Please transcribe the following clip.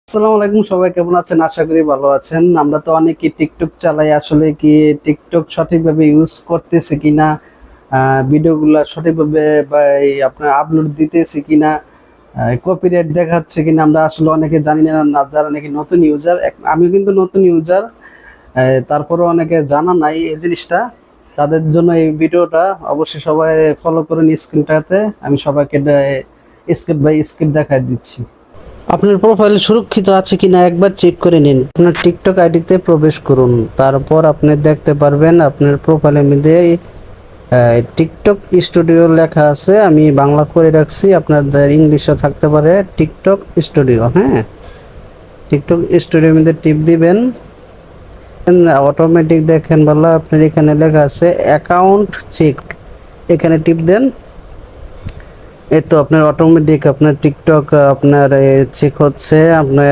আসসালামু আলাইকুম, সবাই কেমন আছেন? আশা করি ভালো আছেন। আমরা তো অনেকেই টিকটক চালাই, আসলে কি টিকটক সঠিকভাবে ইউজ করতেছে কিনা, ভিডিওগুলো সঠিকভাবে বা আপনার আপলোড দিতেছে কিনা, কপিরাইট দেখাচ্ছে কিনা, আমরা আসলে অনেকে জানি না। যারা নাকি নতুন ইউজার, আমিও কিন্তু নতুন ইউজার, তারপরেও অনেকে জানা নাই এই জিনিসটা। তাদের জন্য এই ভিডিওটা অবশ্যই সবাই ফলো করুন। স্ক্রিনটাতে আমি সবাইকে স্কিপ বাই স্কিপ দেখাই দিচ্ছি। আপনার প্রোফাইল সুরক্ষিত আছে কিনা একবার চেক করে নিন। আপনার টিকটক আইডিতে প্রবেশ করুন, তারপর আপনি দেখতে পারবেন আপনার প্রোফাইলের মধ্যে টিকটক স্টুডিও লেখা আছে। আমি বাংলা করে রাখছি, আপনাদের ইংলিশও থাকতে পারে। টিকটক স্টুডিও, হ্যাঁ, টিকটক স্টুডিওর মধ্যে টিপ দিবেন। অটোমেটিক দেখেন বলা আপনার এখানে লেখা আছে অ্যাকাউন্ট চেক, এখানে টিপ দেন। এই তো আপনার অটোমেটিক আপনার টিকটক আপনার চেক হচ্ছে। আপনার